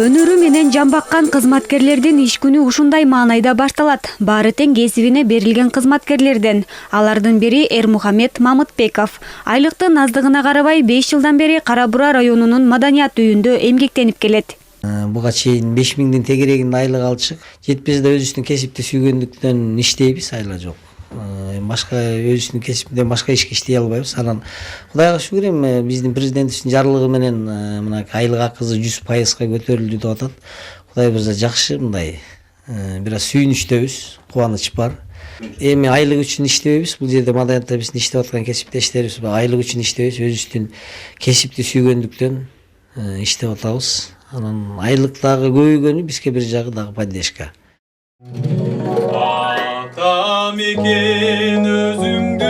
Өнөрү менен жамбаккан кызматкерлердин иш күнү ушундай маанайда башталат. Баары тең кесибине берилген кызматкерлерден. Алардын бири Эрмухамед Мамытбеков. Айлыктын аздыгына карабай 5 жылдан бери Кара Бура районунун маданият үйүндө эмгектенип келет. Буга чейин 5000 тегерегинде айлык алчык. Жетпезде өзүбүздүн кесипти сүйгөндүктөн иштейбиз, айла жок. Башка өзүбүздүн кесибинде башка ишке иштей албайбыз. Анан Кудайга шүгүр эми биздин президентибиздин жарлыгы менен мына айлык акысы 100%га көтөрүлдү деп атат. Кудай буюрса жакшы, мындай бир аз сүйүнүчтөбүз, кубаныч бар. Эми айлык үчүн иштебейбиз. Бул жерде маданиятта биздин иштеп аткан кесиптештерибиз айлык үчүн иштебейбиз, өзүбүздүн кесипти сүйгөндүктөн иштеп атабыз. Анан айлык дагы көбөйгөнү бизге бир жагы дагы поддержка. Мекен өзүңдү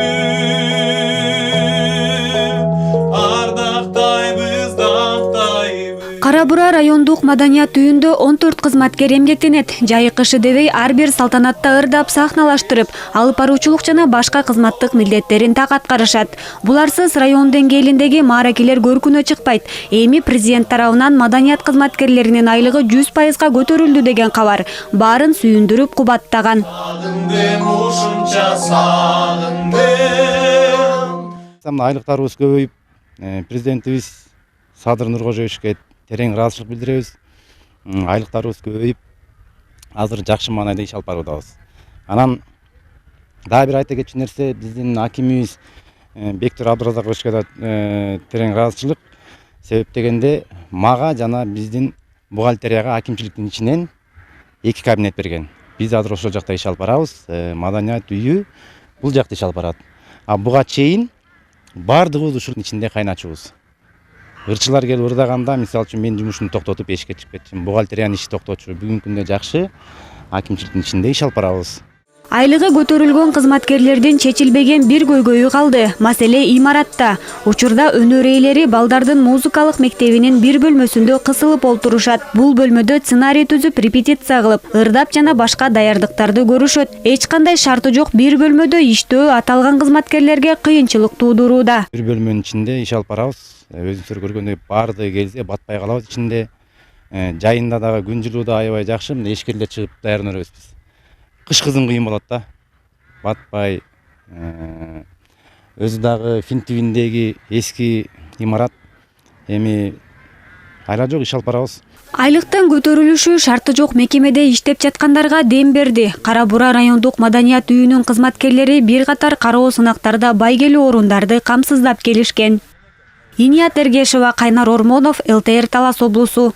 ардактайбыз, дактайбыз. Кара Бура райондук маданият үйүндө 14 кызматкер эмгектенет. Жайы кышы дебей ар бир салтанатта ырдап сахналаштырып, алып баруучулук жана башка кызматтык милдеттерин так аткарышат. Буларсыз район деңгээлиндеги мааракелер көркүнө чыкпайт. Эми президент тарабынан маданият кызматкерлеринин айлыгы 100%га көтөрүлдү деген кабар баарын сүйүндүрүп кубаттаган. Айлыктарыбыз көбөйүп, президентибиз Садыр Нуркожоевичке терең ыраазычылык билдиребиз. Айлыктарыбыз көбөйүп, азыр жакшы маанайда иш алып баруудабыз. Анан дагы бир айта кетчү нерсе, биздин акимибиз Бектур Абдыразаковичке да терең ыраазычылык. Себеп дегенде мага жана биздин бухгалтерияга акимчиликтин ичинен 2 кабинет берген. Биз азыр ошол жакта иш алып барабыз. Маданият үйү бул жакта иш алып барат. Буга чейин бардыгыбыз ушунун ичинде кайначубуз. Ырчылар келип ырдаганда, мисалы үчүн мен жумушумду токтотуп эшикке чыгып кеттим. Бухгалтериянын иши токточу. Бүгүнкү күндө жакшы акимчиликтин ичинде иш алып барабыз. Айлыгы көтөрүлгөн кызматкерлердин чечилбеген бир көйгөйү калды. Маселе имаратта. Учурда өнөр ээлери балдардын музыкалык мектебинин бир бөлмөсүндө кысылып олтурушат. Бул бөлмөдө сценарий түзүп, репетиция кылып, ырдап жана башка даярдыктарды көрүшөт. Эч кандай шарты жок бир бөлмөдө иштөө аталган кызматкерлерге кыйынчылык туудурууда. Бир бөлмөнүн ичинде иш алып барабыз. Өзүңүздөр көргөндөй баардыгы келсе батпай калабыз ичинде. Жайында дагы күн жылууда аябай жакшы, эшкерлер чыгып даярданып өрөбүз. Кыш кызын кыйын болот да. Батпай. Өзү дагы Финтибиндеги эски имарат. Эми айла жок иш алып барабыз. Айлыктын көтөрүлүшү шарты жок мекемеде иштеп жаткандарга дем берди. Кара Бура райондук маданият үйүнүн кызматкерлери бир катар кароо сынактарда байгелүү орундарды камсыздап келишкен. Иният Эргешева, Кайнар Ормонов, ЛТР Талас облусу.